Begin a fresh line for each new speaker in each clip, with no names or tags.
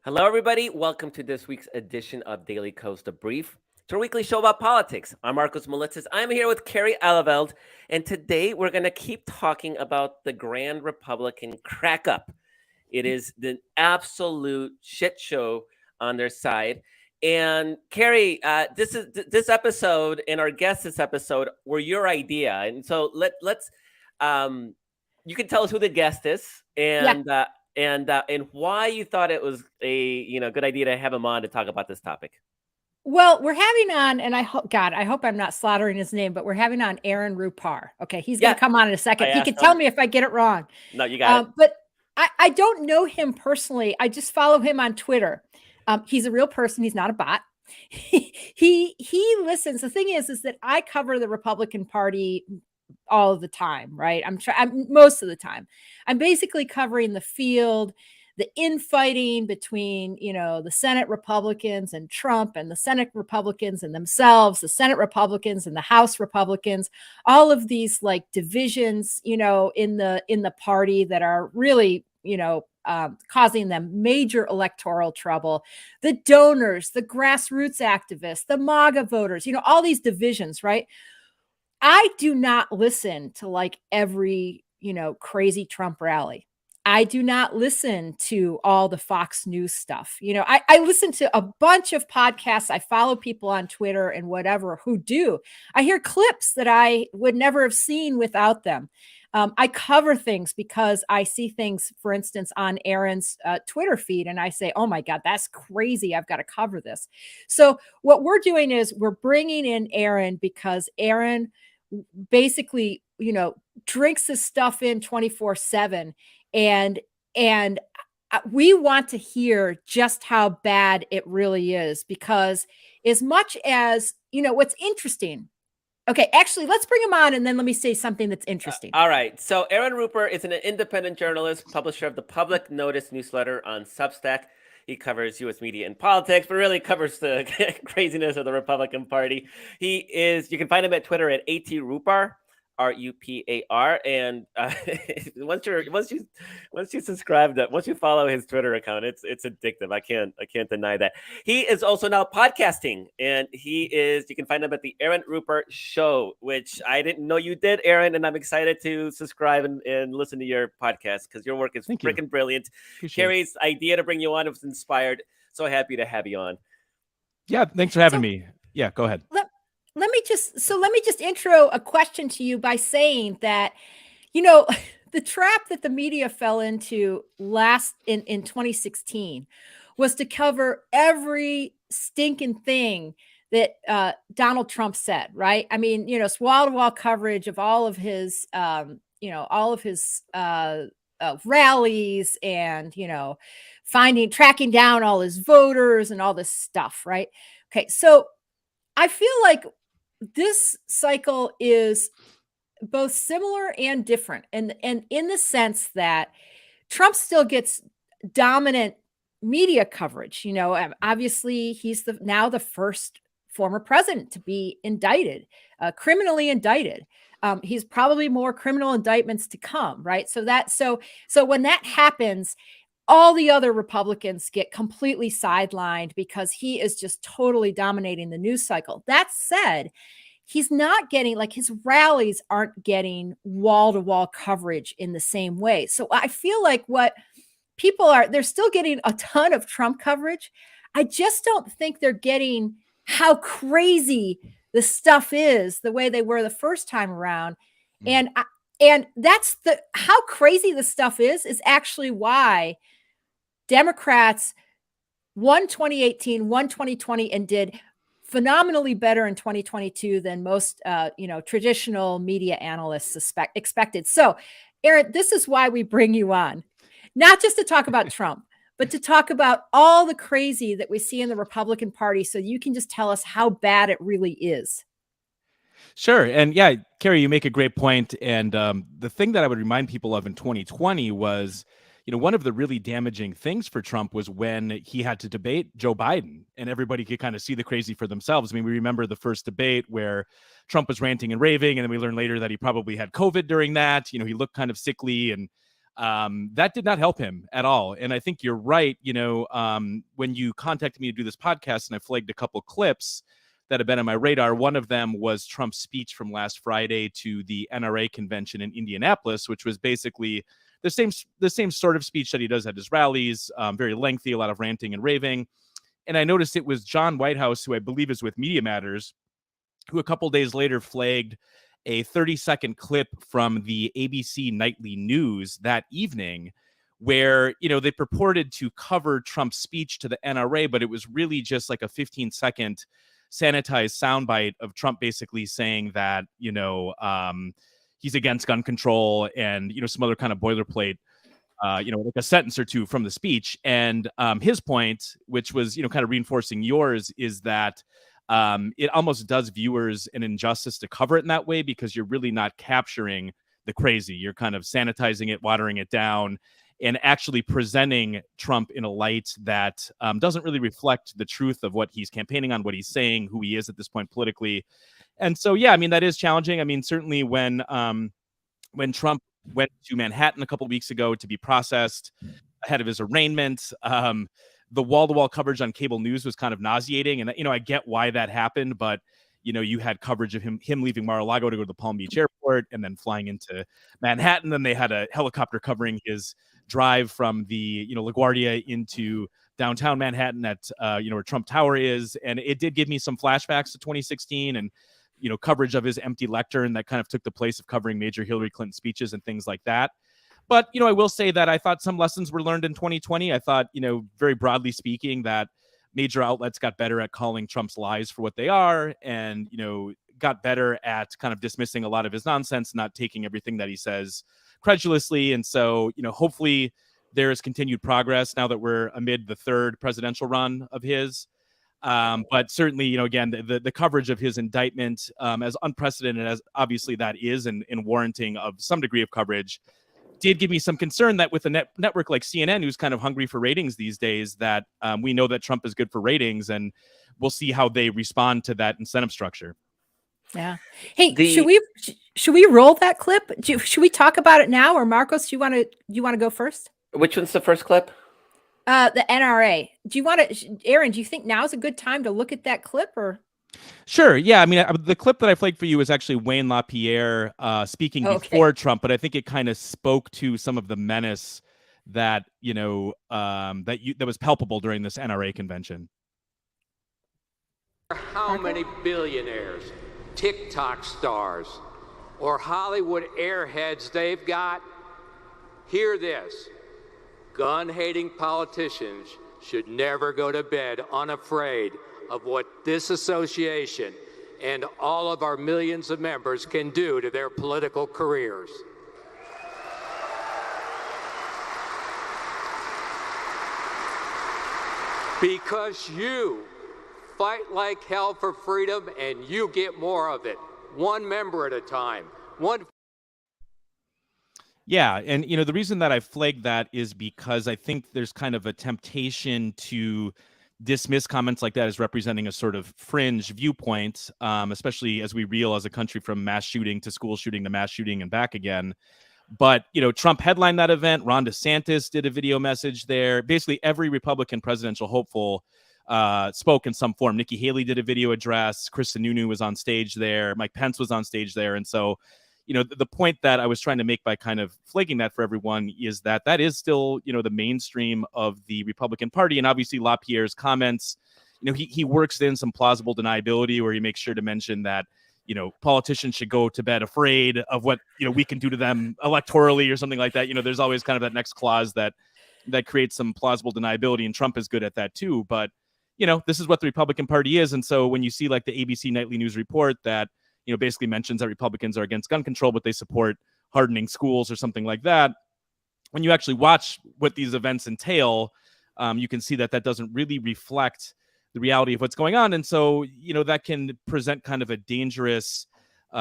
Hello, everybody. Welcome to this week's edition of Daily Kos The Brief. It's our weekly show about politics. I'm Marcos Molitzis. I'm here with Carrie Alaveld, and today we're going to keep talking about the Grand Republican crack-up. It is the absolute shit show on their side. And Carrie, this episode and our guests this episode were your idea, and so let's you can tell us who the guest is and why you thought it was a good idea to have him on to talk about this topic.
Well, we're having on, and I hope I'm not slaughtering his name, but we're having on Aaron Rupert. Okay, he's going to come on in a second. He can tell me if I get it wrong.
No, you got it.
But I don't know him personally. I just follow him on Twitter. He's a real person. He's not a bot. He listens. The thing is that I cover the Republican Party all of the time, right? I'm most of the time. I'm basically covering the field, the infighting between, the Senate Republicans and Trump, and the Senate Republicans and themselves, the Senate Republicans and the House Republicans, all of these like divisions, in the party that are really, causing them major electoral trouble. The donors, the grassroots activists, the MAGA voters, all these divisions, right? I do not listen to like every, crazy Trump rally. I do not listen to all the Fox News stuff. I listen to a bunch of podcasts. I follow people on Twitter and whatever who do. I hear clips that I would never have seen without them. I cover things because I see things, for instance, on Aaron's Twitter feed, and I say, oh my God, that's crazy. I've got to cover this. So what we're doing is we're bringing in Aaron because Aaron basically, drinks this stuff in 24/7. And we want to hear just how bad it really is, because as much as, what's interesting. Okay, actually, let's bring him on and then let me say something that's interesting.
All right. So Aaron Rupert is an independent journalist, publisher of the Public Notice newsletter on Substack. He covers U.S. media and politics, but really covers the craziness of the Republican Party. You can find him at Twitter at @ATRupar. Rupar, and once you subscribe once you follow his Twitter account, it's addictive. I can't deny that. He is also now podcasting, and you can find him at the Aaron Rupert Show, which I didn't know you did, Aaron, and I'm excited to subscribe and listen to your podcast because your work is freaking brilliant. Carrie's idea to bring you on was inspired. So happy to have you on.
Yeah, thanks for having me. Yeah, go ahead.
Let me just intro a question to you by saying that, the trap that the media fell into in 2016 was to cover every stinking thing that Donald Trump said, right? I mean, wall-to-wall coverage of all of his rallies and, tracking down all his voters and all this stuff, right? Okay, so I feel like this cycle is both similar and different. And in the sense that Trump still gets dominant media coverage. Obviously he's now the first former president to be indicted, criminally indicted. He's probably more criminal indictments to come, right? So when that happens, all the other Republicans get completely sidelined because he is just totally dominating the news cycle. That said, he's not getting, his rallies aren't getting wall-to-wall coverage in the same way. So I feel like what people they're still getting a ton of Trump coverage. I just don't think they're getting how crazy the stuff is the way they were the first time around. And that's how crazy the stuff is actually why Democrats won 2018, won 2020, and did phenomenally better in 2022 than most, traditional media analysts expected. So, Aaron, this is why we bring you on, not just to talk about Trump, but to talk about all the crazy that we see in the Republican Party, so you can just tell us how bad it really is.
Sure. And yeah, Carrie, you make a great point. And the thing that I would remind people of in 2020 was, one of the really damaging things for Trump was when he had to debate Joe Biden, and everybody could kind of see the crazy for themselves. I mean, we remember the first debate where Trump was ranting and raving, and then we learned later that he probably had COVID during that. He looked kind of sickly, and that did not help him at all. And I think you're right. When you contacted me to do this podcast and I flagged a couple clips that have been on my radar, one of them was Trump's speech from last Friday to the NRA convention in Indianapolis, which was basically the same sort of speech that he does at his rallies, very lengthy, a lot of ranting and raving. And I noticed it was John Whitehouse, who I believe is with Media Matters, who a couple days later flagged a 30-second clip from the ABC Nightly News that evening where, they purported to cover Trump's speech to the NRA, but it was really just like a 15-second sanitized soundbite of Trump basically saying that, he's against gun control and, some other kind of boilerplate, like a sentence or two from the speech. And his point, which was, kind of reinforcing yours, is that it almost does viewers an injustice to cover it in that way because you're really not capturing the crazy. You're kind of sanitizing it, watering it down, and actually presenting Trump in a light that doesn't really reflect the truth of what he's campaigning on, what he's saying, who he is at this point politically. And so, yeah, that is challenging. Certainly when Trump went to Manhattan a couple of weeks ago to be processed ahead of his arraignment, the wall-to-wall coverage on cable news was kind of nauseating. And, I get why that happened, but, you had coverage of him leaving Mar-a-Lago to go to the Palm Beach airport and then flying into Manhattan. Then they had a helicopter covering his drive from the, LaGuardia into downtown Manhattan at, where Trump Tower is. And it did give me some flashbacks to 2016 and, coverage of his empty lectern that kind of took the place of covering major Hillary Clinton speeches and things like that. But, I will say that I thought some lessons were learned in 2020. I thought, very broadly speaking, that major outlets got better at calling Trump's lies for what they are and, got better at kind of dismissing a lot of his nonsense, not taking everything that he says credulously. And so, hopefully there is continued progress now that we're amid the third presidential run of his. But certainly, again, the coverage of his indictment, as unprecedented as obviously that is and warranting of some degree of coverage, did give me some concern that with a network like CNN, who's kind of hungry for ratings these days, that we know that Trump is good for ratings, and we'll see how they respond to that incentive structure.
Yeah. Hey, should we roll that clip? Should we talk about it now, or Marcos? Do you want to go first?
Which one's the first clip?
The NRA. Do you want to, Aaron? Do you think now is a good time to look at that clip, or?
Sure. Yeah. The clip that I flagged for you is actually Wayne LaPierre speaking before Trump, but I think it kind of spoke to some of the menace that that was palpable during this NRA convention.
How many billionaires, TikTok stars, or Hollywood airheads they've got? Hear this: gun-hating politicians should never go to bed unafraid of what this association and all of our millions of members can do to their political careers. Because you fight like hell for freedom and you get more of it, one member at a time.
Yeah, and the reason that I flagged that is because I think there's kind of a temptation to dismiss comments like that as representing a sort of fringe viewpoint, especially as we reel as a country from mass shooting to school shooting to mass shooting and back again. But, Trump headlined that event. Ron DeSantis did a video message there. Basically, every Republican presidential hopeful spoke in some form. Nikki Haley did a video address. Chris Sununu was on stage there. Mike Pence was on stage there. And so, the point that I was trying to make by kind of flagging that for everyone is that is still, the mainstream of the Republican Party. And obviously LaPierre's comments, he works in some plausible deniability where he makes sure to mention that, politicians should go to bed afraid of what, we can do to them electorally or something like that. There's always kind of that next clause that creates some plausible deniability, and Trump is good at that too. But, this is what the Republican Party is. And so when you see like the ABC Nightly News report that, basically mentions that Republicans are against gun control, but they support hardening schools or something like that, when you actually watch what these events entail, you can see that doesn't really reflect the reality of what's going on. And so, that can present kind of a dangerous,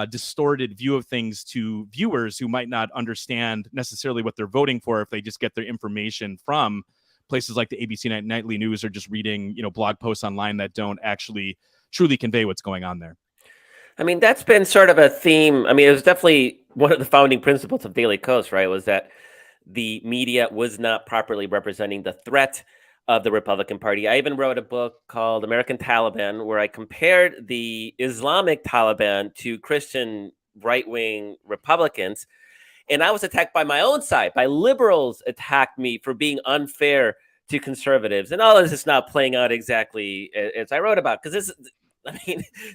distorted view of things to viewers who might not understand necessarily what they're voting for if they just get their information from places like the ABC Nightly News or just reading, blog posts online that don't actually truly convey what's going on there.
That's been sort of a theme. It was definitely one of the founding principles of Daily Kos, right? Was that the media was not properly representing the threat of the Republican Party. I even wrote a book called American Taliban, where I compared the Islamic Taliban to Christian right-wing Republicans. And I was attacked by my own side, by liberals attacked me for being unfair to conservatives. And all of this is not playing out exactly as I wrote about. Because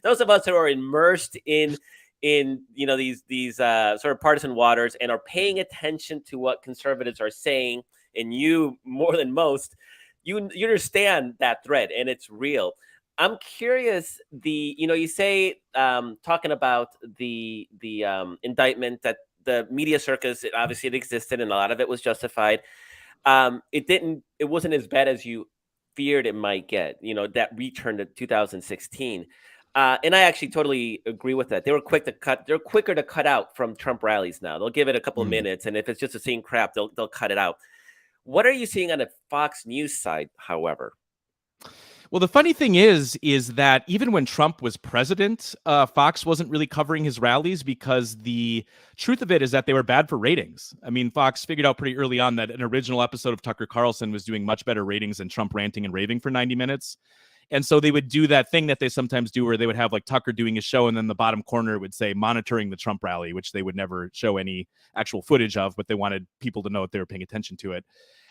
those of us who are immersed in these sort of partisan waters and are paying attention to what conservatives are saying, and you more than most, you understand that threat, and it's real. I'm curious. You say talking about the indictment, that the media circus, it existed, and a lot of it was justified. It wasn't as bad as you feared it might get. That return to 2016. And I actually totally agree with that. They're quicker to cut out from Trump rallies now. They'll give it a couple of minutes, and if it's just the same crap, they'll cut it out. What are you seeing on the Fox News side, however?
Well, the funny thing is that even when Trump was president, Fox wasn't really covering his rallies, because the truth of it is that they were bad for ratings. I mean, Fox figured out pretty early on that an original episode of Tucker Carlson was doing much better ratings than Trump ranting and raving for 90 minutes. And so they would do that thing that they sometimes do, where they would have like Tucker doing a show, and then the bottom corner would say monitoring the Trump rally, which they would never show any actual footage of, but they wanted people to know that they were paying attention to it.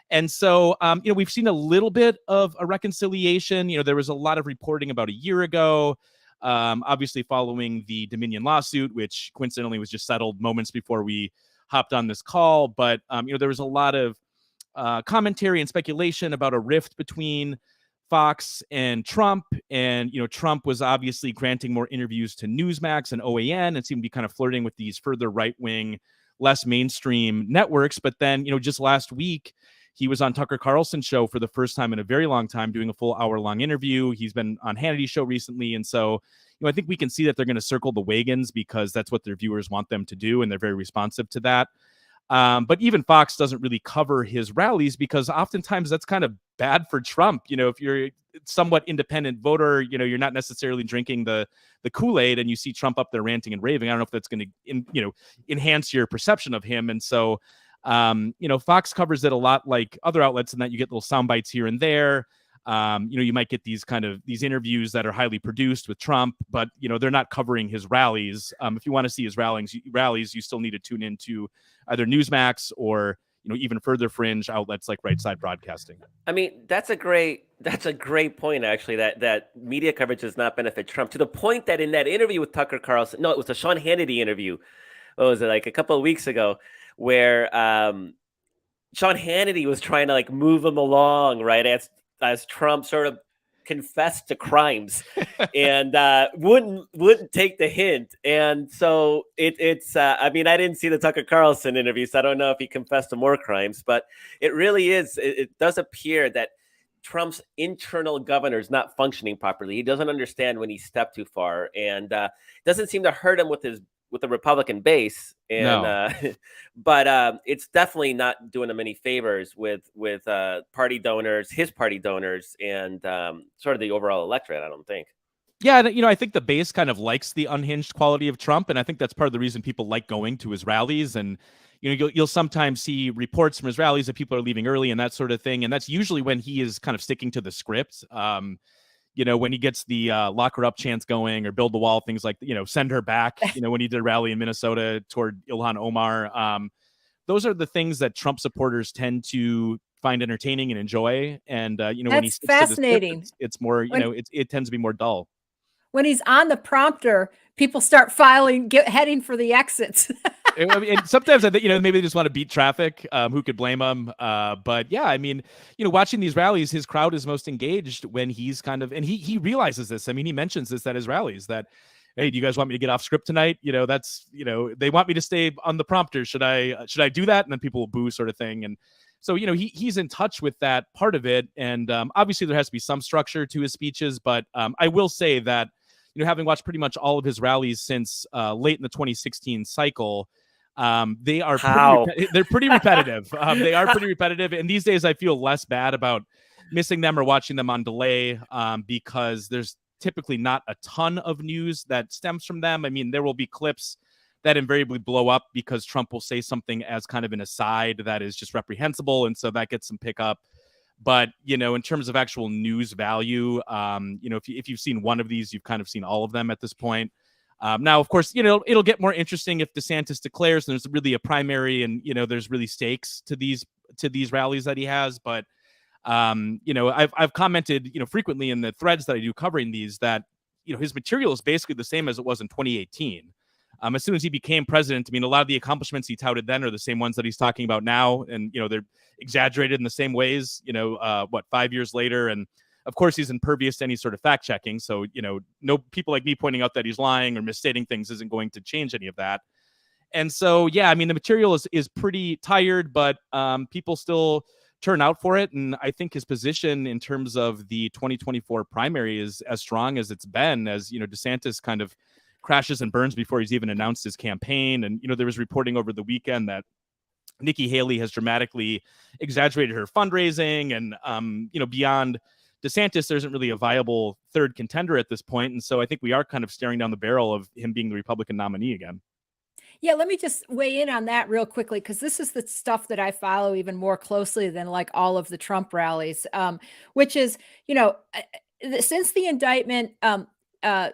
And so, we've seen a little bit of a reconciliation. There was a lot of reporting about a year ago, obviously following the Dominion lawsuit, which coincidentally was just settled moments before we hopped on this call. But, there was a lot of commentary and speculation about a rift between Fox and Trump. And, Trump was obviously granting more interviews to Newsmax and OAN, and seemed to be kind of flirting with these further right-wing, less mainstream networks. But then, just last week, he was on Tucker Carlson's show for the first time in a very long time, doing a full hour-long interview. He's been on Hannity's show recently. And so, I think we can see that they're going to circle the wagons, because that's what their viewers want them to do, and they're very responsive to that. But even Fox doesn't really cover his rallies, because oftentimes that's kind of bad for Trump. If you're a somewhat independent voter, you're not necessarily drinking the Kool-Aid, and you see Trump up there ranting and raving. I don't know if that's going to enhance your perception of him. And so, Fox covers it a lot like other outlets, in that you get little sound bites here and there. You might get these interviews that are highly produced with Trump, but they're not covering his rallies. If you want to see his rallies, you still need to tune into either Newsmax or even further fringe outlets like Right Side Broadcasting.
I mean, that's a great point, actually, that media coverage does not benefit Trump, to the point that in that interview with Tucker Carlson, no, it was a Sean Hannity interview. What was it, like a couple of weeks ago, where Sean Hannity was trying to move him along, right, as Trump sort of confessed to crimes and wouldn't take the hint. And so it's I didn't see the Tucker Carlson interview, so I don't know if he confessed to more crimes, but it really is. It does appear that Trump's internal governor is not functioning properly. He doesn't understand when he stepped too far, and doesn't seem to hurt him with the Republican base, and
No.
But it's definitely not doing him any favors with party donors, his party donors, and sort of the overall electorate, I don't think.
Yeah, and I think the base kind of likes the unhinged quality of Trump, and I think that's part of the reason people like going to his rallies. And you'll sometimes see reports from his rallies that people are leaving early and that sort of thing, and that's usually when he is kind of sticking to the script. When he gets the lock her up chants going, or build the wall, things like, send her back, when he did a rally in Minnesota toward Ilhan Omar. Those are the things that Trump supporters tend to find entertaining and enjoy. And, when he sticks
fascinating.
To the script, it's more, it tends to be more dull.
When he's on the prompter, people start heading for the exits.
And sometimes I think, maybe they just want to beat traffic. Who could blame them? But yeah, watching these rallies, his crowd is most engaged when he's and he realizes this. He mentions this at his rallies, that, hey, do you guys want me to get off script tonight? That's, they want me to stay on the prompter. Should I do that? And then people will boo, sort of thing. And so, he's in touch with that part of it. And obviously there has to be some structure to his speeches. But I will say that, having watched pretty much all of his rallies since late in the 2016 cycle, they are pretty repetitive. They are pretty repetitive. And these days I feel less bad about missing them or watching them on delay, because there's typically not a ton of news that stems from them. There will be clips that invariably blow up because Trump will say something as kind of an aside that is just reprehensible, and so that gets some pickup. But, you know, in terms of actual news value, you know, if you've seen one of these, you've kind of seen all of them at this point. Now, of course, you know, it'll get more interesting if DeSantis declares there's really a primary and, you know, there's really stakes to these rallies that he has. But, you know, I've commented, you know, frequently in the threads that I do covering these that, you know, his material is basically the same as it was in 2018. As soon as he became president, I mean, a lot of the accomplishments he touted then are the same ones that he's talking about now. And, you know, they're exaggerated in the same ways, you know, 5 years later. And of course, he's impervious to any sort of fact checking. So, you know, no people like me pointing out that he's lying or misstating things isn't going to change any of that. And so, yeah, I mean, the material is pretty tired, but people still turn out for it. And I think his position in terms of the 2024 primary is as strong as it's been, as, you know, DeSantis kind of crashes and burns before he's even announced his campaign. And, you know, there was reporting over the weekend that Nikki Haley has dramatically exaggerated her fundraising. And, you know, beyond DeSantis, there isn't really a viable third contender at this point. And so I think we are kind of staring down the barrel of him being the Republican nominee again.
Yeah, let me just weigh in on that real quickly, because this is the stuff that I follow even more closely than like all of the Trump rallies, which is, you know, since the indictment,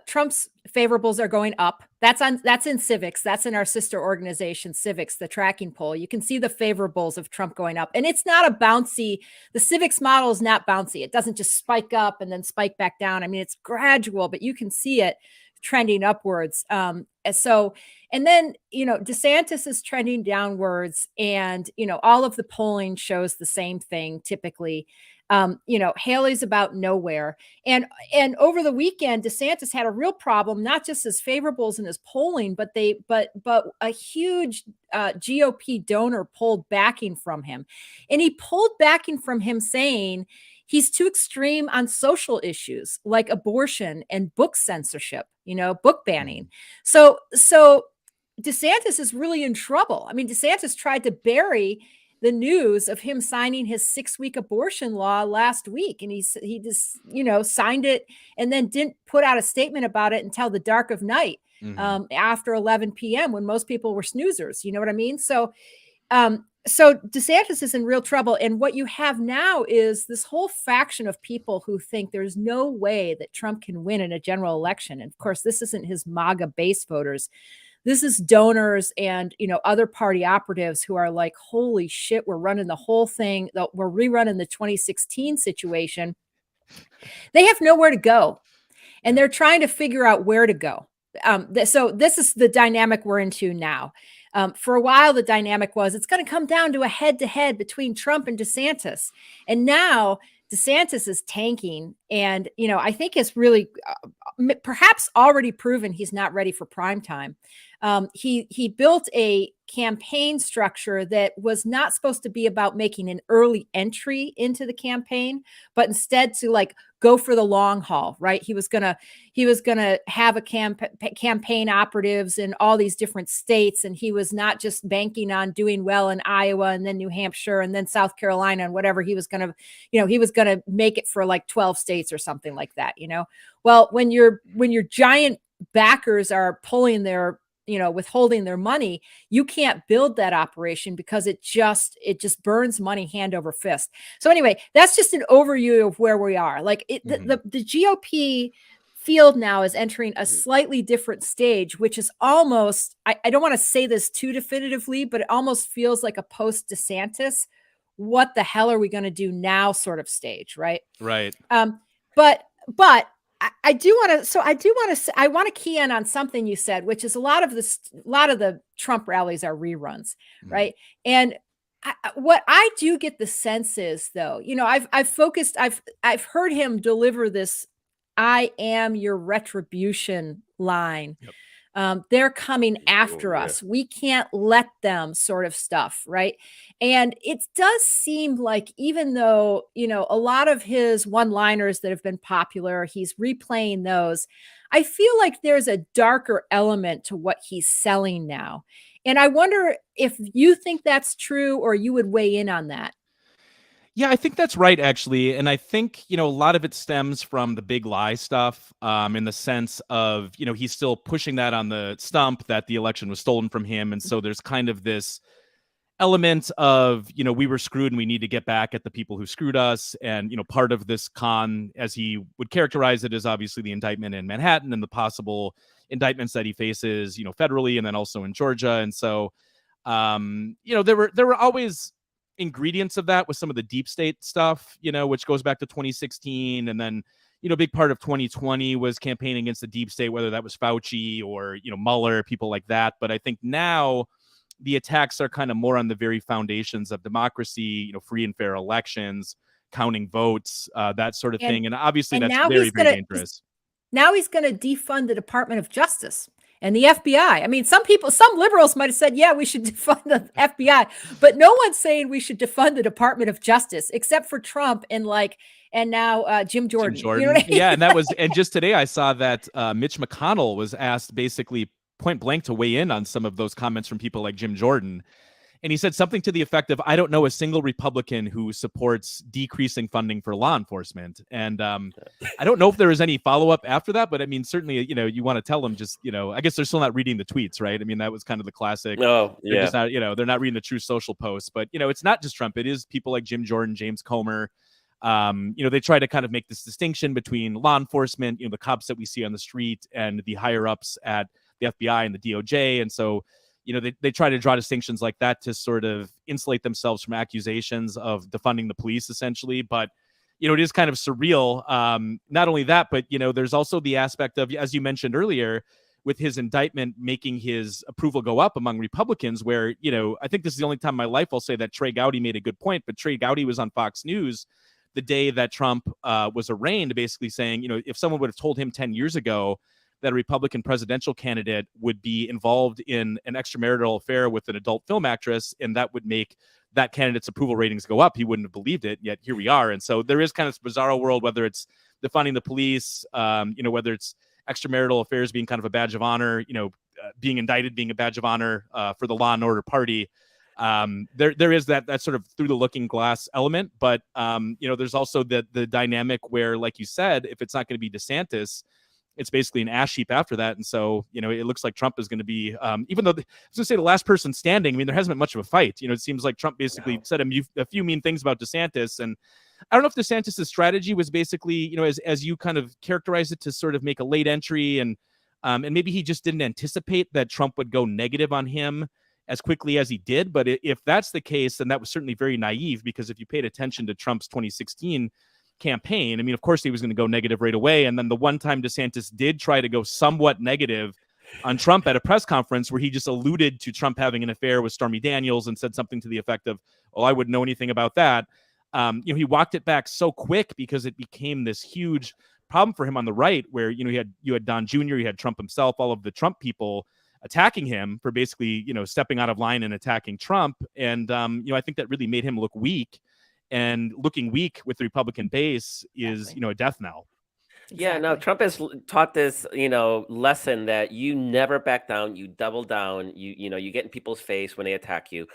Trump's favorables are going up. That's in Civics. That's in our sister organization, Civics, the tracking poll. You can see the favorables of Trump going up. And it's not a bouncy, the Civics model is not bouncy. It doesn't just spike up and then spike back down. I mean, it's gradual, but you can see it trending upwards. And then, you know, DeSantis is trending downwards, and, you know, all of the polling shows the same thing typically. You know, Haley's about nowhere. And over the weekend, DeSantis had a real problem, not just his favorables in his polling, but a huge GOP donor pulled backing from him. And he pulled backing from him saying he's too extreme on social issues like abortion and book censorship, you know, book banning. So DeSantis is really in trouble. I mean, DeSantis tried to bury the news of him signing his 6-week abortion law last week. And he just, you know, signed it and then didn't put out a statement about it until the dark of night, after 11 p.m. when most people were snoozers. You know what I mean? So DeSantis is in real trouble. And what you have now is this whole faction of people who think there's no way that Trump can win in a general election. And of course, this isn't his MAGA base voters. This is donors and, you know, other party operatives who are like, holy shit, we're running the whole thing. We're rerunning the 2016 situation. They have nowhere to go, and they're trying to figure out where to go. So this is the dynamic we're into now. For a while, the dynamic was it's going to come down to a head-to-head between Trump and DeSantis. And now DeSantis is tanking. And, you know, I think it's really perhaps already proven he's not ready for prime time. He built a campaign structure that was not supposed to be about making an early entry into the campaign, but instead to like go for the long haul, right? He was gonna have a campaign operatives in all these different states, and he was not just banking on doing well in Iowa and then New Hampshire and then South Carolina and whatever. He was gonna make it for like 12 states or something like that, you know. Well, when your giant backers are pulling their, you know, withholding their money, you can't build that operation because it just burns money hand over fist. So anyway, that's just an overview of where we are. Like the GOP field now is entering a slightly different stage, which is almost, I don't want to say this too definitively, but it almost feels like a post DeSantis, what the hell are we going to do now sort of stage, right?
Right.
But I want to key in on something you said, which is a lot of the Trump rallies are reruns, right? And what I do get the sense is, though, you know, I've heard him deliver this "I am your retribution" line.
Yep.
They're coming after us. We can't let them sort of stuff, right? And it does seem like, even though, you know, a lot of his one-liners that have been popular, he's replaying those, I feel like there's a darker element to what he's selling now. And I wonder if you think that's true, or you would weigh in on that.
Yeah, I think that's right, actually. And I think, a lot of it stems from the big lie stuff, in the sense of, he's still pushing that on the stump that the election was stolen from him. And so there's kind of this element of, we were screwed and we need to get back at the people who screwed us. And, part of this con, as he would characterize it, is obviously the indictment in Manhattan and the possible indictments that he faces, federally and then also in Georgia. And so, there were always ingredients of that with some of the deep state stuff, which goes back to 2016. And then, a big part of 2020 was campaigning against the deep state, whether that was Fauci or, Mueller, people like that. But I think now the attacks are kind of more on the very foundations of democracy, free and fair elections, counting votes, that sort of thing. And obviously that's very, very dangerous.
Now he's going to defund the Department of Justice and the FBI. I mean, some liberals might have said, yeah, we should defund the FBI, but no one's saying we should defund the Department of Justice except for Trump and now Jim Jordan.
Jim Jordan.
You know what I mean?
Yeah. And just today I saw that Mitch McConnell was asked basically point blank to weigh in on some of those comments from people like Jim Jordan. And he said something to the effect of, I don't know a single Republican who supports decreasing funding for law enforcement. And I don't know if there was any follow-up after that, but I mean, certainly, you want to tell them just, I guess they're still not reading the tweets, right? I mean, that was kind of the classic.
Oh, yeah.
They're just not, they're not reading the true social posts, but, it's not just Trump. It is people like Jim Jordan, James Comer. They try to kind of make this distinction between law enforcement, the cops that we see on the street and the higher ups at the FBI and the DOJ. And so, they try to draw distinctions like that to sort of insulate themselves from accusations of defunding the police, essentially. But, it is kind of surreal. Not only that, but, there's also the aspect of, as you mentioned earlier, with his indictment making his approval go up among Republicans, where, I think this is the only time in my life I'll say that Trey Gowdy made a good point, but Trey Gowdy was on Fox News the day that Trump was arraigned, basically saying, if someone would have told him 10 years ago that a Republican presidential candidate would be involved in an extramarital affair with an adult film actress, and that would make that candidate's approval ratings go up, he wouldn't have believed it. Yet here we are. And so there is kind of this bizarro world, whether it's defunding the police, whether it's extramarital affairs being kind of a badge of honor, being indicted being a badge of honor for the law and order party. There is that sort of through the looking glass element, but there's also the dynamic where, like you said, if it's not going to be DeSantis, it's basically an ash heap after that. And so, it looks like Trump is going to be, even though I was going to say the last person standing, I mean, there hasn't been much of a fight. It seems like Trump basically said a few mean things about DeSantis. And I don't know if DeSantis' strategy was basically, as you kind of characterize it, to sort of make a late entry. And maybe he just didn't anticipate that Trump would go negative on him as quickly as he did. But if that's the case, then that was certainly very naive, because if you paid attention to Trump's 2016 campaign, I mean, of course he was going to go negative right away. And then the one time DeSantis did try to go somewhat negative on Trump at a press conference, where he just alluded to Trump having an affair with Stormy Daniels and said something to the effect of, oh, I wouldn't know anything about that. He walked it back so quick because it became this huge problem for him on the right, where, you had Don Jr., you had Trump himself, all of the Trump people attacking him for basically, stepping out of line and attacking Trump. And, I think that really made him look weak. And looking weak with the Republican base is, a death knell.
Yeah, no, Trump has taught this, lesson that you never back down, you double down, you get in people's face when they attack you.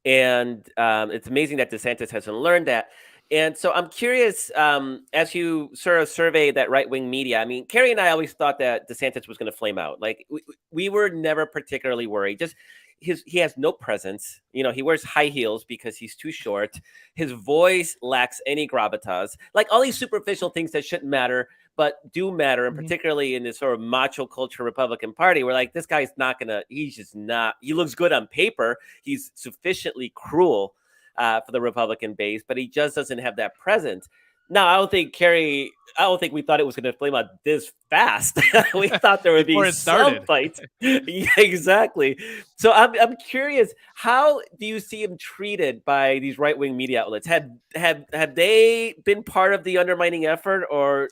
And it's amazing that DeSantis hasn't learned that. And so I'm curious, as you sort of survey that right-wing media, I mean, Carrie and I always thought that DeSantis was going to flame out. Like, we were never particularly worried. Just he has no presence. He wears high heels because he's too short. His voice lacks any gravitas. Like, all these superficial things that shouldn't matter, but do matter, and particularly in this sort of macho culture Republican Party, where, like, this guy's he's just not, he looks good on paper. He's sufficiently cruel for the Republican base, but he just doesn't have that presence. Now, I don't think we thought it was going to flame out this fast. We thought there would be some fight. Yeah, exactly. So I'm curious, how do you see him treated by these right-wing media outlets? Have they been part of the undermining effort, or,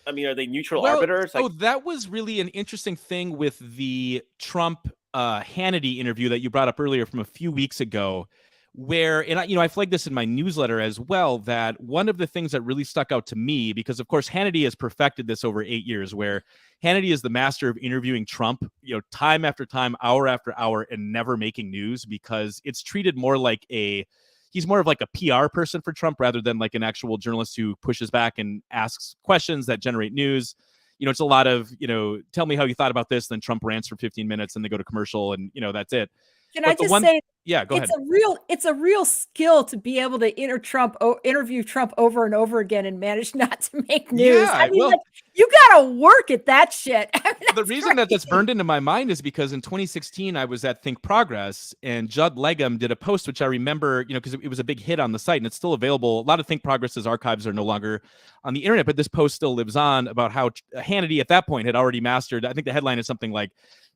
I mean, are they neutral arbiters?
That was really an interesting thing with the Trump Hannity interview that you brought up earlier from a few weeks ago, where, and I flagged this in my newsletter as well, that one of the things that really stuck out to me, because of course Hannity has perfected this over 8 years, where Hannity is the master of interviewing Trump, time after time, hour after hour, and never making news, because it's treated more like a, he's more of like a PR person for Trump rather than like an actual journalist who pushes back and asks questions that generate news. It's a lot of, tell me how you thought about this. Then Trump rants for 15 minutes and they go to commercial and, that's it.
Can I just say,
yeah, go ahead.
It's a real skill to be able to interview Trump over and over again and manage not to make news.
Yeah,
I mean, you got to work at that shit. I mean,
the reason that's burned into my mind is because in 2016, I was at Think Progress and Judd Legum did a post, which I remember, because it was a big hit on the site and it's still available. A lot of Think Progress's archives are no longer on the internet, but this post still lives on about how Hannity at that point had already mastered. I think the headline is something like,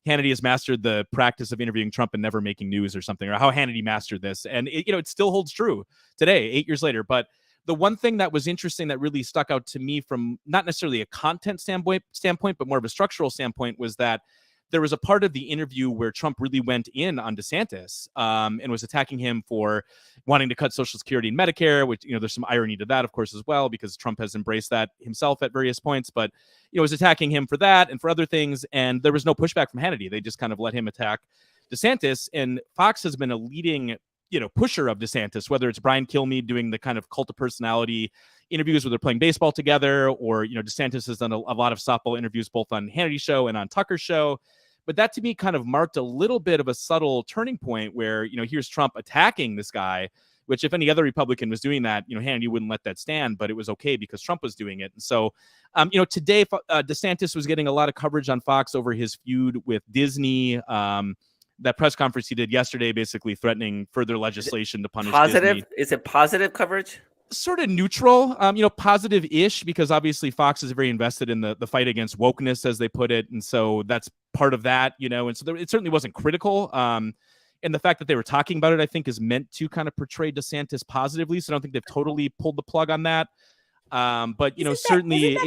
Hannity has mastered the practice of interviewing Trump and never making news or something, or how Hannity mastered this. And it still holds true today, 8 years later. But the one thing that was interesting that really stuck out to me from not necessarily a content standpoint, but more of a structural standpoint was that there was a part of the interview where Trump really went in on DeSantis and was attacking him for wanting to cut Social Security and Medicare, which, there's some irony to that, of course, as well, because Trump has embraced that himself at various points. But, was attacking him for that and for other things. And there was no pushback from Hannity. They just kind of let him attack DeSantis. And Fox has been a leading, pusher of DeSantis, whether it's Brian Kilmeade doing the kind of cult of personality interviews where they're playing baseball together, or, DeSantis has done a lot of softball interviews both on Hannity's show and on Tucker's show. But that to me kind of marked a little bit of a subtle turning point where, here's Trump attacking this guy, which if any other Republican was doing that, Hannity wouldn't let that stand, but it was okay because Trump was doing it. And so, today DeSantis was getting a lot of coverage on Fox over his feud with Disney. That press conference he did yesterday, basically threatening further legislation to punish Disney.
Is it positive coverage?
Sort of neutral, positive-ish, because obviously Fox is very invested in the fight against wokeness, as they put it. And so that's part of that, and so it certainly wasn't critical. And the fact that they were talking about it, I think, is meant to kind of portray DeSantis positively. So I don't think they've totally pulled the plug on that. But, certainly...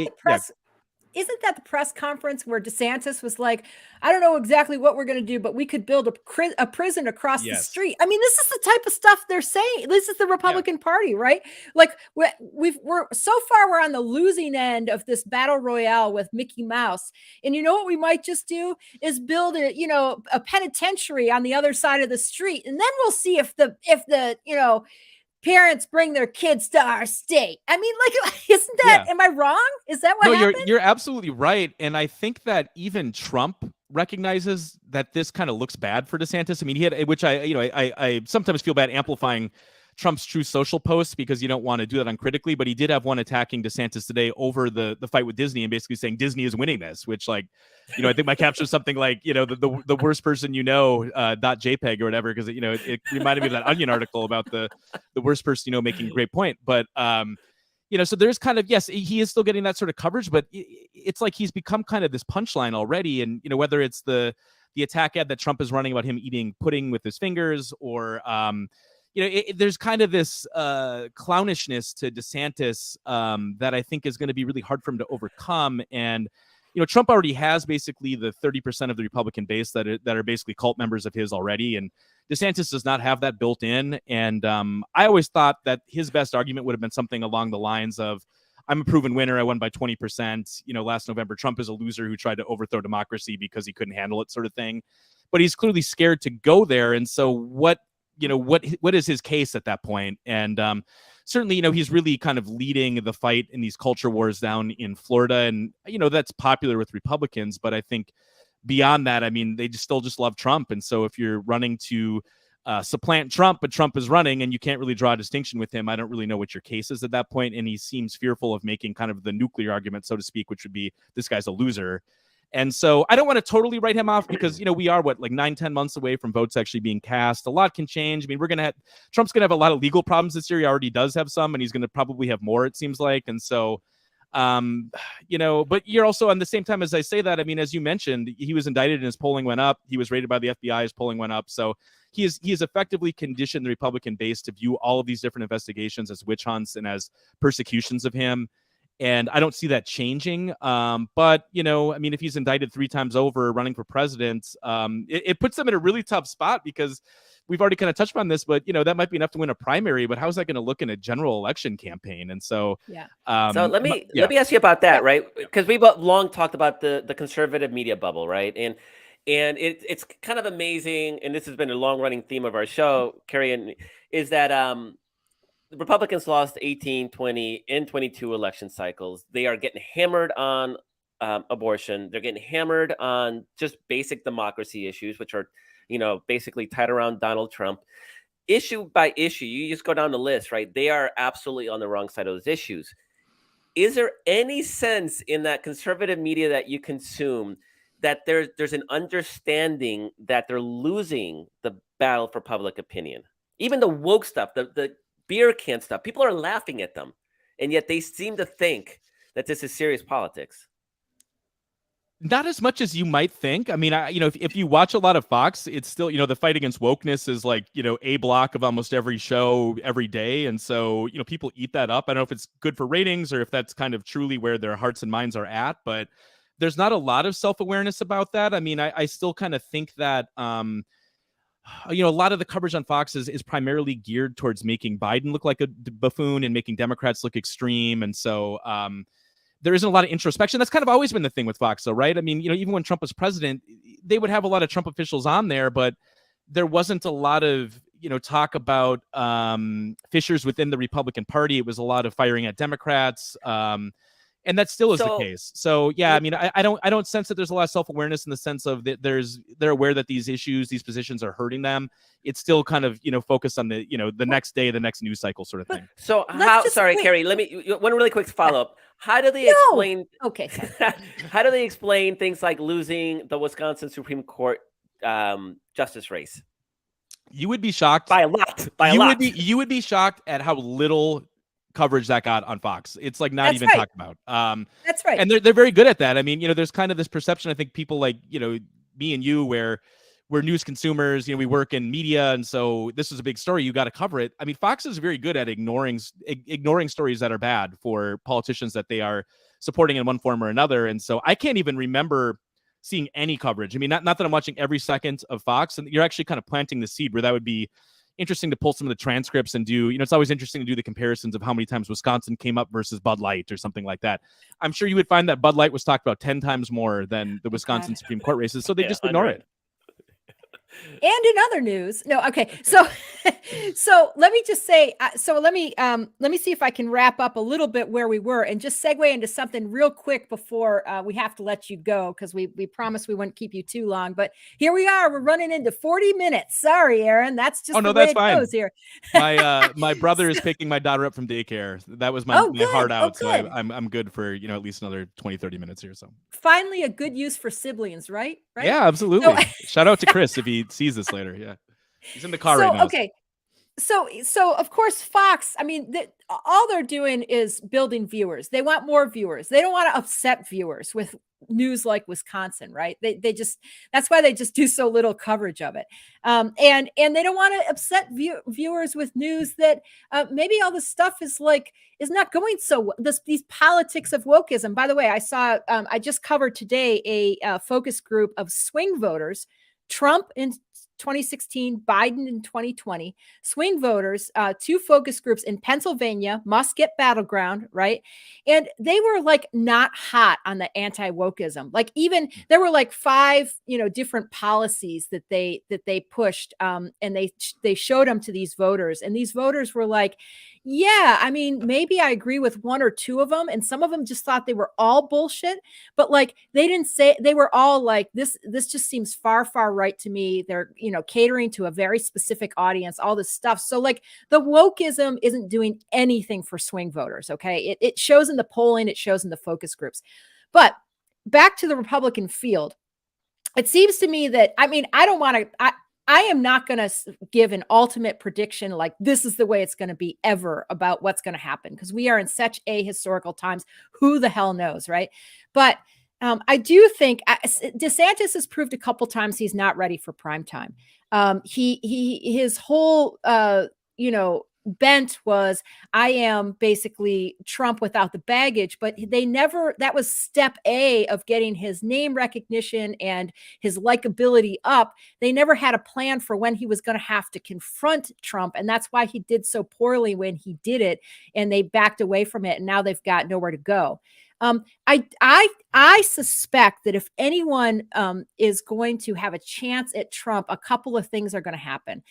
Isn't that the press conference where DeSantis was like, I don't know exactly what we're going to do, but we could build a prison across the street. I mean, this is the type of stuff they're saying. This is the Republican Party, right? Like we're so far, we're on the losing end of this battle royale with Mickey Mouse. And you know what we might just do is build a penitentiary on the other side of the street. And then we'll see if the parents bring their kids to our state. I mean, isn't that, am I wrong? Is that what happened?
You're absolutely right. And I think that even Trump recognizes that this kind of looks bad for DeSantis. I mean, he had, which I sometimes feel bad amplifying Trump's True Social posts because you don't want to do that uncritically, but he did have one attacking DeSantis today over the fight with Disney and basically saying Disney is winning this, which I think my caption is something like, the worst person, .jpg or whatever, because, it reminded me of that Onion article about the worst person, making a great point. But, so there's kind of, yes, he is still getting that sort of coverage, but it's like he's become kind of this punchline already. And, whether it's the attack ad that Trump is running about him eating pudding with his fingers or, there's kind of this clownishness to DeSantis that I think is going to be really hard for him to overcome. And, Trump already has basically the 30% of the Republican base that are basically cult members of his already. And DeSantis does not have that built in. And I always thought that his best argument would have been something along the lines of, I'm a proven winner. I won by 20%. Last November, Trump is a loser who tried to overthrow democracy because he couldn't handle it, sort of thing. But he's clearly scared to go there. And so what is his case at that point? And certainly, he's really kind of leading the fight in these culture wars down in Florida. And, that's popular with Republicans. But I think beyond that, I mean, they still just love Trump. And so if you're running to supplant Trump, but Trump is running and you can't really draw a distinction with him, I don't really know what your case is at that point. And he seems fearful of making kind of the nuclear argument, so to speak, which would be this guy's a loser. And so I don't want to totally write him off because, we are 9-10 months away from votes actually being cast. A lot can change. I mean, Trump's going to have a lot of legal problems this year. He already does have some, and he's going to probably have more, it seems like. And so, but you're also on the same time as I say that, I mean, as you mentioned, he was indicted and his polling went up. He was raided by the FBI, his polling went up. So he has effectively conditioned the Republican base to view all of these different investigations as witch hunts and as persecutions of him. And I don't see that changing. But, I mean, if he's indicted 3 times over running for president, it puts them in a really tough spot because we've already kind of touched on this, but, that might be enough to win a primary. But how's that going to look in a general election campaign? And so,
so let me ask you about that, right? Because we've long talked about the conservative media bubble, right? And And it's kind of amazing, and this has been a long-running theme of our show, Carrie, and is that the Republicans lost 18, 20, and 22 election cycles. They are getting hammered on abortion. They're getting hammered on just basic democracy issues, which are, basically tied around Donald Trump. Issue by issue, you just go down the list, right? They are absolutely on the wrong side of those issues. Is there any sense in that conservative media that you consume that there's an understanding that they're losing the battle for public opinion? Even the woke stuff, the beer can stuff, people are laughing at them, and yet they seem to think that this is serious politics.
Not as much as you might think. I mean, if you watch a lot of Fox, it's still, the fight against wokeness is like, a block of almost every show every day. And so, people eat that up. I don't know if it's good for ratings or if that's kind of truly where their hearts and minds are at, but there's not a lot of self-awareness about that. I mean, I still kind of think that, a lot of the coverage on Fox is primarily geared towards making Biden look like a buffoon and making Democrats look extreme. And so, there isn't a lot of introspection. That's kind of always been the thing with Fox, though, right? I mean, even when Trump was president, they would have a lot of Trump officials on there, but there wasn't a lot of, talk about fissures within the Republican Party. It was a lot of firing at Democrats. And that still is the case. So, yeah, I mean, I don't sense that there's a lot of self-awareness in the sense of that they're aware that these issues, these positions are hurting them. It's still kind of, focused on the, the next day, the next news cycle sort of thing.
So Carrie, let me, one really quick follow-up. How do they explain?
Okay.
How do they explain things like losing the Wisconsin Supreme Court justice race?
You would be shocked
by a lot.
You would be shocked at how little coverage that got on Fox. It's like not even talked about.
That's right.
And they're very good at that. I mean, there's kind of this perception, I think people like, me and you, where we're news consumers, we work in media. And so this is a big story. You got to cover it. I mean, Fox is very good at ignoring stories that are bad for politicians that they are supporting in one form or another. And so I can't even remember seeing any coverage. I mean, not that I'm watching every second of Fox, and you're actually kind of planting the seed where that would be interesting to pull some of the transcripts and do, it's always interesting to do the comparisons of how many times Wisconsin came up versus Bud Light or something like that. I'm sure you would find that Bud Light was talked about 10 times more than the Wisconsin Supreme Court races. So they just ignore it.
And in other news, no, okay. So let me just say, let me see if I can wrap up a little bit where we were and just segue into something real quick before we have to let you go, because we promised we wouldn't keep you too long. But here we are, we're running into 40 minutes. Sorry, Aaron, that's just the way it goes here.
My brother is picking my daughter up from daycare. That was my heart out. So I'm good for at least another 20-30 minutes here. So
finally, a good use for siblings, right?
Yeah, absolutely. So, shout out to Chris if he sees this later. Yeah, he's in the car right now.
Okay. So of course, Fox, I mean, all they're doing is building viewers. They want more viewers. They don't want to upset viewers with news like Wisconsin, right? They just, that's why they just do so little coverage of it. And they don't want to upset viewers with news that maybe all this stuff is not going so well. These politics of wokeism. By the way, I saw, I just covered today a focus group of swing voters, Trump in 2016, Biden in 2020, swing voters, two focus groups in Pennsylvania, Musket battleground, right? And they were not hot on the anti-wokeism. Even there were 5, different policies that they pushed, and they showed them to these voters, and these voters were like, yeah, I mean, maybe I agree with one or two of them, and some of them just thought they were all bullshit, but they didn't say, they were all like, this just seems far right to me. They're, catering to a very specific audience, all this stuff. So the wokeism isn't doing anything for swing voters. Okay. It shows in the polling, it shows in the focus groups. But back to the Republican field, it seems to me that, I mean, I am not going to give an ultimate prediction like this is the way it's going to be ever about what's going to happen, because we are in such ahistorical times. Who the hell knows, right? But I do think DeSantis has proved a couple times he's not ready for prime time. His whole bent was, I am basically Trump without the baggage, but that was step A of getting his name recognition and his likability up. They never had a plan for when he was going to have to confront Trump. And that's why he did so poorly when he did it, and they backed away from it. And now they've got nowhere to go. I suspect that if anyone is going to have a chance at Trump, a couple of things are going to happen.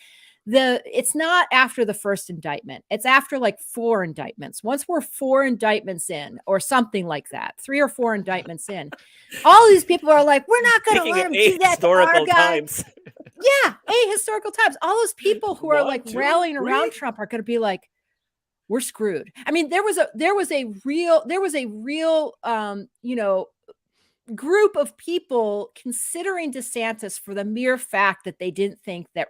It's not after the first indictment. It's after like 4 indictments. Once we're 4 indictments in or something like that, 3 or 4 indictments in, all these people are like, we're not going to let him do that to our guy.
Times.
Yeah, historical times. All those people who are like rallying around Trump are going to be like, we're screwed. I mean, there was a real group of people considering DeSantis for the mere fact that they didn't think that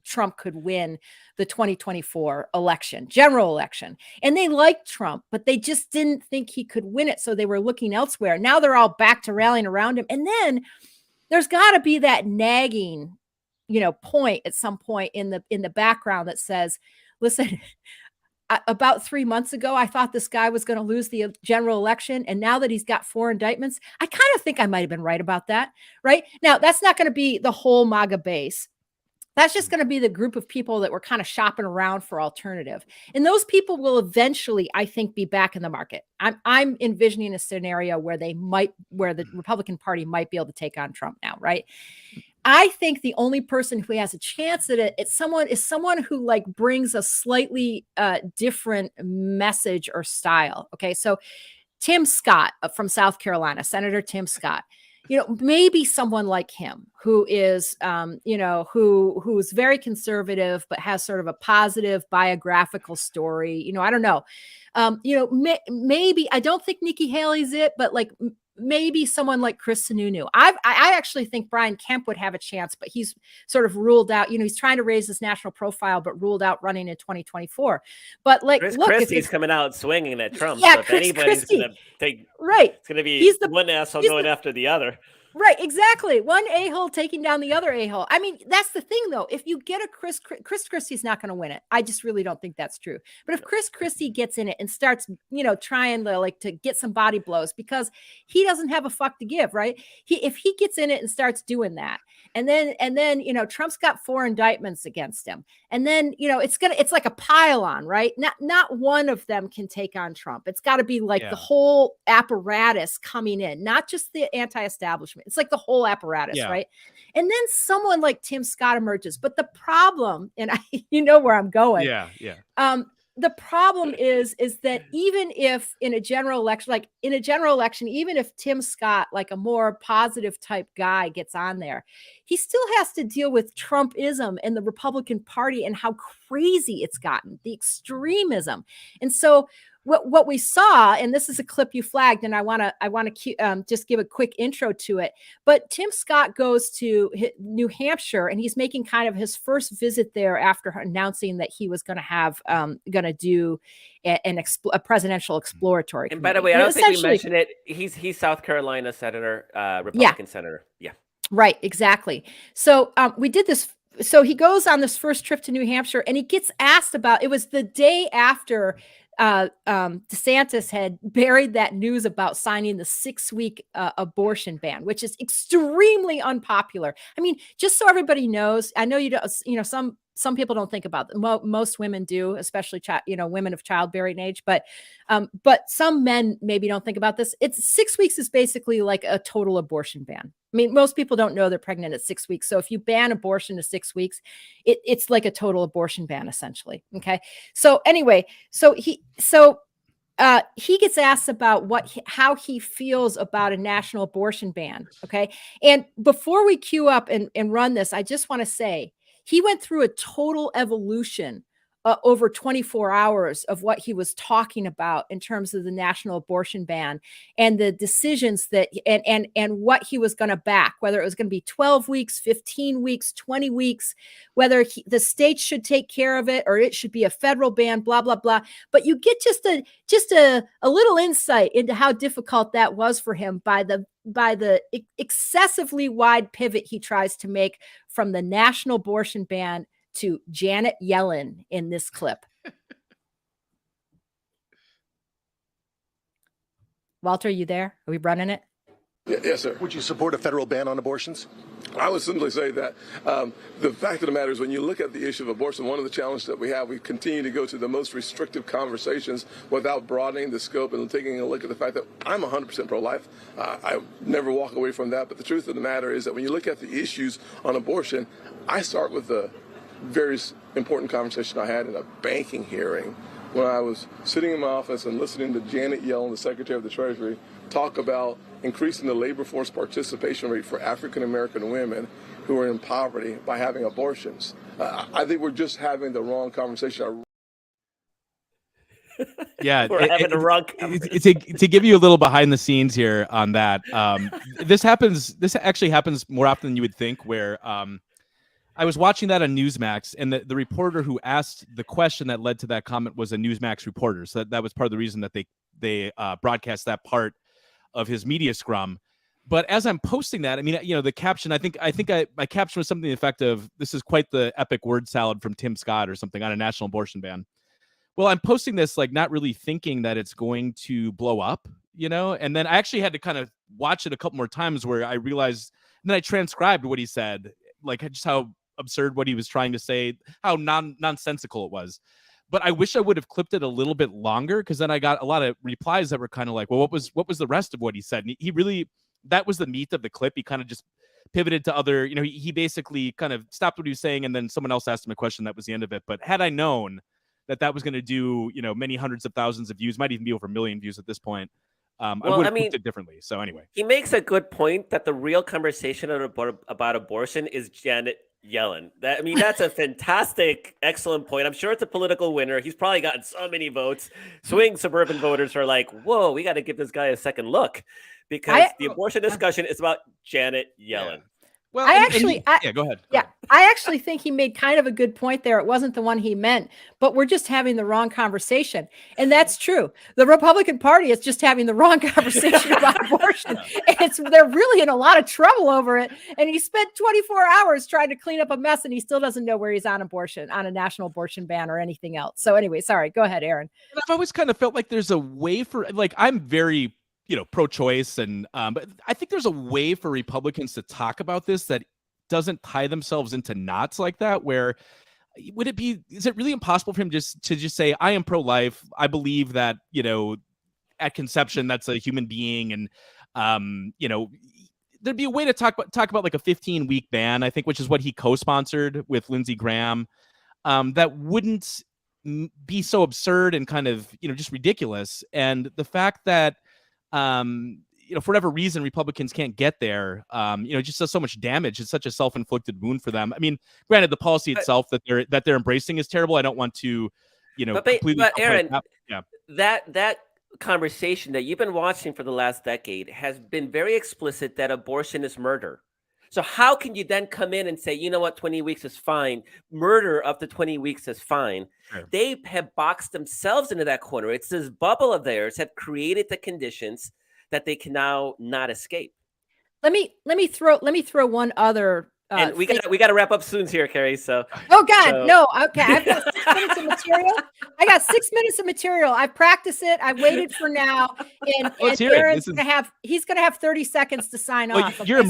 Trump could win the 2024 election, general election. And they liked Trump, but they just didn't think he could win it. So they were looking elsewhere. Now they're all back to rallying around him. And then there's got to be that nagging, point at some point in the background that says, listen, about 3 months ago, I thought this guy was going to lose the general election. And now that he's got 4 indictments, I kind of think I might have been right about that. Right now, that's not going to be the whole MAGA base. That's just going to be the group of people that were kind of shopping around for alternative. And those people will eventually, I think, be back in the market. I'm envisioning a scenario where the Republican Party might be able to take on Trump now, right? I think the only person who has a chance at it is someone who like brings a slightly different message or style. Okay, so Tim Scott from South Carolina, Senator Tim Scott. Maybe someone like him who is, who's very conservative, but has sort of a positive biographical story. I don't know. Maybe I don't think Nikki Haley's it, but like maybe someone like Chris Sununu. I actually think Brian Kemp would have a chance, but he's sort of ruled out. He's trying to raise his national profile, but ruled out running in 2024. But like,
Chris
look,
Christie's coming out swinging at Trump.
Yeah,
so if anybody's going to take,
right,
it's going to be one asshole going after the other.
Right, exactly. One a-hole taking down the other a-hole. I mean, that's the thing, though. If you get a Chris Christie's not going to win it. I just really don't think that's true. But if Chris Christie gets in it and starts, trying to get some body blows because he doesn't have a fuck to give, right? If he gets in it and starts doing that, and then Trump's got 4 indictments against him, and then it's like a pile on, right? Not one of them can take on Trump. It's got to be like the whole apparatus coming in, not just the anti-establishment. It's like the whole apparatus, right? And then someone like Tim Scott emerges. But the problem, and where I'm going. The problem is that even if in a general election, even if Tim Scott, like a more positive type guy, gets on there, he still has to deal with Trumpism and the Republican Party and how crazy it's gotten, the extremism. And so what we saw, and this is a clip you flagged, and I want to just give a quick intro to it. But Tim Scott goes to New Hampshire, and he's making kind of his first visit there after announcing that he was going to do a presidential exploratory.
And by the way, I don't think we mentioned it. He's South Carolina senator, Republican senator. Yeah, right,
exactly. So we did this. So he goes on this first trip to New Hampshire, and he gets asked about. It was the day after DeSantis had buried that news about signing the 6-week abortion ban, which is extremely unpopular. I mean, just so everybody knows, I know you don't, some people don't think about it. Most women do, especially women of childbearing age, but some men maybe don't think about this. It's 6 weeks is basically like a total abortion ban. I mean, most people don't know they're pregnant at 6 weeks. So if you ban abortion to 6 weeks, it's like a total abortion ban, essentially. Okay. So anyway, he gets asked about how he feels about a national abortion ban. Okay. And before we queue up and run this, I just want to say he went through a total evolution over 24 hours of what he was talking about in terms of the national abortion ban and the decisions that and what he was going to back, whether it was going to be 12 weeks, 15 weeks, 20 weeks, whether the states should take care of it or it should be a federal ban, blah, blah, blah. But you get just a little insight into how difficult that was for him by the excessively wide pivot he tries to make from the national abortion ban to Janet Yellen in this clip. Walter, are you there? Are we running it?
Yes, sir. Would you support a federal ban on abortions? I would simply say that the fact of the matter is when you look at the issue of abortion, one of the challenges that we have, we continue to go to the most restrictive conversations without broadening the scope and taking a look at the fact that I'm 100% pro-life. I never walk away from that. But the truth of the matter is that when you look at the issues on abortion, I start with the very important conversation I had in a banking hearing when I was sitting in my office and listening to Janet Yellen, the Secretary of the Treasury, talk about increasing the labor force participation rate for African-American women who are in poverty by having abortions. I think we're just having the wrong conversation.
Yeah,
We're having the wrong conversation.
to give you a little behind the scenes here on that, this actually happens more often than you would think, where I was watching that on Newsmax, and the reporter who asked the question that led to that comment was a Newsmax reporter. So that was part of the reason that they broadcast that part of his media scrum. But as I'm posting that, I mean, the caption, I think my caption was something to the effect of, "This is quite the epic word salad from Tim Scott," or something, on a national abortion ban. Well, I'm posting this like not really thinking that it's going to blow up, and then I actually had to kind of watch it a couple more times where I realized, and then I transcribed what he said, like just how absurd what he was trying to say, how nonsensical it was. But I wish I would have clipped it a little bit longer, because then I got a lot of replies that were kind of like, well, what was the rest of what he said? And he really, that was the meat of the clip. He kind of just pivoted to other, he basically kind of stopped what he was saying, and then someone else asked him a question. That was the end of it. But had I known that was going to do, many hundreds of thousands of views, might even be over 1 million views at this point, I would have clipped it differently. So anyway.
He makes a good point that the real conversation about abortion is Janet Yellen. That's a fantastic, excellent point. I'm sure it's a political winner. He's probably gotten so many votes. Swing suburban voters are like, whoa, we got to give this guy a second look, because the abortion discussion is about Janet Yellen.
Yeah. Well, go ahead.
Yeah, I actually think he made kind of a good point there. It wasn't the one he meant, but we're just having the wrong conversation. And that's true. The Republican Party is just having the wrong conversation about abortion. And they're really in a lot of trouble over it. And he spent 24 hours trying to clean up a mess, and he still doesn't know where he's on abortion, on a national abortion ban or anything else. So anyway, sorry, go ahead, Aaron.
I've always kind of felt like there's a way for, like, I'm very pro-choice, and but I think there's a way for Republicans to talk about this that doesn't tie themselves into knots like that. Where is it really impossible for him to just say, I am pro-life, I believe that at conception that's a human being, and there'd be a way to talk about like a 15-week ban, I think, which is what he co-sponsored with Lindsey Graham, that wouldn't be so absurd and kind of just ridiculous. And the fact that for whatever reason Republicans can't get there, it just does so much damage. It's such a self-inflicted wound for them. I mean, granted, the policy itself that they're embracing is terrible. I don't want to completely,
but Aaron, that conversation that you've been watching for the last decade has been very explicit that abortion is murder. So how can you then come in and say, you know what, 20 weeks is fine, murder up to 20 weeks is fine? Sure. They have boxed themselves into that corner. It's this bubble of theirs have created the conditions that they can now not escape.
Let me throw one other.
And we got to wrap up soon here, Carrie. So.
Oh God, no. Okay, I've got 6 minutes of material. I got 6 minutes of material. I practiced it. I waited for now, and Aaron's he's gonna have 30 seconds to sign off.
You're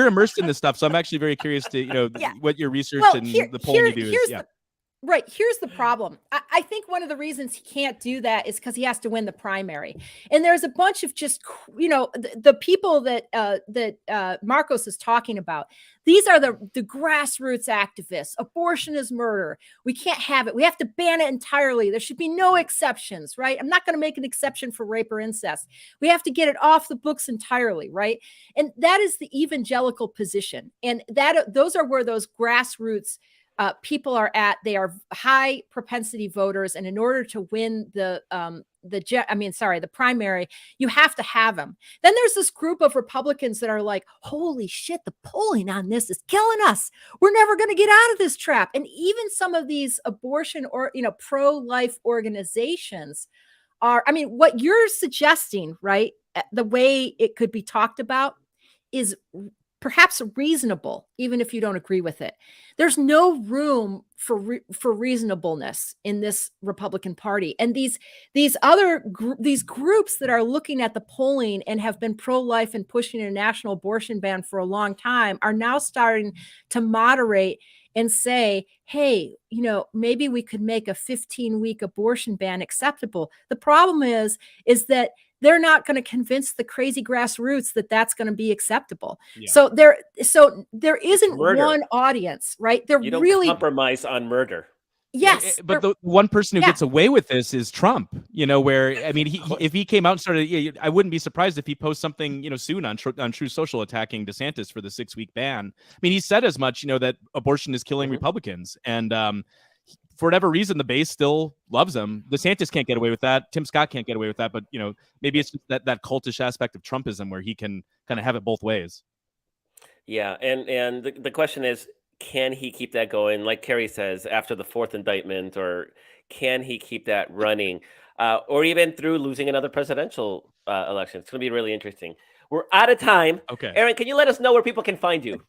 immersed in this stuff, so I'm actually very curious to what your research and the polling you do is.
Right. Here's the problem. I think one of the reasons he can't do that is because he has to win the primary. And there's a bunch of just, the people that Marcos is talking about. These are the grassroots activists. Abortion is murder. We can't have it. We have to ban it entirely. There should be no exceptions, right? I'm not going to make an exception for rape or incest. We have to get it off the books entirely, right? And that is the evangelical position. And those are where those grassroots people are at. They are high propensity voters, and in order to win the primary, you have to have them. Then there's this group of Republicans that are like, holy shit, the polling on this is killing us. We're never going to get out of this trap. And even some of these abortion or pro-life organizations are, what you're suggesting, right? The way it could be talked about is perhaps reasonable, even if you don't agree with it. There's no room for reasonableness in this Republican Party. And these groups that are looking at the polling and have been pro-life and pushing a national abortion ban for a long time are now starting to moderate and say, hey, maybe we could make a 15-week abortion ban acceptable. The problem is that they're not going to convince the crazy grassroots that that's going to be acceptable. Yeah. So there isn't one audience, right?
You don't really compromise on murder.
Yes,
but the one person who gets away with this is Trump. Where I mean, if he came out and started, I wouldn't be surprised if he posts something, soon on True Social attacking DeSantis for the 6-week ban. I mean, he said as much, that abortion is killing Republicans, and for whatever reason, the base still loves him. DeSantis can't get away with that. Tim Scott can't get away with that. But maybe it's just that cultish aspect of Trumpism where he can kind of have it both ways.
Yeah, and the question is, can he keep that going? Like Kerry says, after the 4th indictment, or can he keep that running, or even through losing another presidential election? It's going to be really interesting. We're out of time.
Okay,
Aaron, can you let us know where people can find you?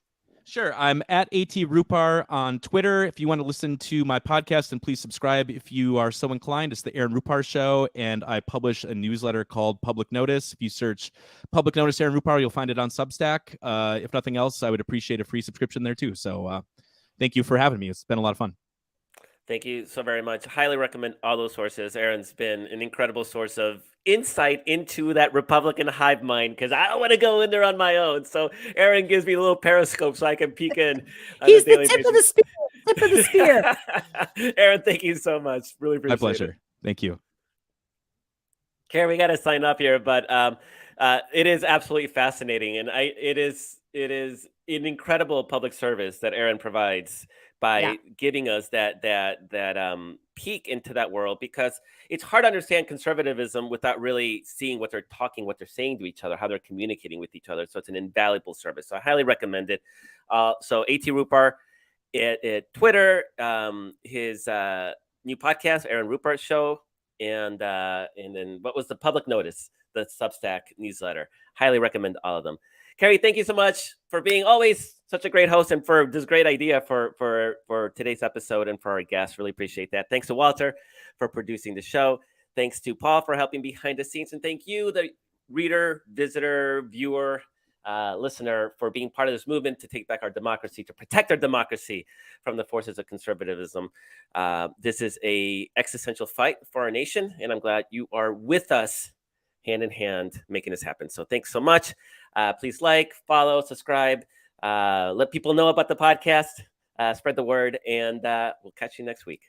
Sure. I'm at Rupert on Twitter. If you want to listen to my podcast, then please subscribe if you are so inclined. It's the Aaron Rupert Show, and I publish a newsletter called Public Notice. If you search Public Notice Aaron Rupert, you'll find it on Substack. If nothing else, I would appreciate a free subscription there too. So thank you for having me. It's been a lot of fun.
Thank you so very much. Highly recommend all those sources. Aaron's been an incredible source of insight into that Republican hive mind, because I don't want to go in there on my own. So Aaron gives me a little periscope so I can peek in.
He's the tip of the spear. Tip of the spear.
Aaron, thank you so much. Really appreciate it.
My pleasure. Thank you.
Karen, we got to sign up here, but it is absolutely fascinating, and it is an incredible public service that Aaron provides by giving us that peek into that world, because it's hard to understand conservatism without really seeing what they're saying to each other, how they're communicating with each other. So it's an invaluable service. So I highly recommend it. So A.T. Rupert at Twitter, his new podcast, Aaron Rupert Show, and then what was the Public Notice, the Substack newsletter. Highly recommend all of them. Kerry, thank you so much for being always such a great host, and for this great idea for today's episode, and for our guests. Really appreciate that. Thanks to Walter for producing the show. Thanks to Paul for helping behind the scenes. And thank you, the reader, visitor, viewer, listener, for being part of this movement to take back our democracy, to protect our democracy from the forces of conservatism. This is an existential fight for our nation, and I'm glad you are with us hand in hand making this happen. So thanks so much. Please like, follow, subscribe, let people know about the podcast, spread the word, and we'll catch you next week.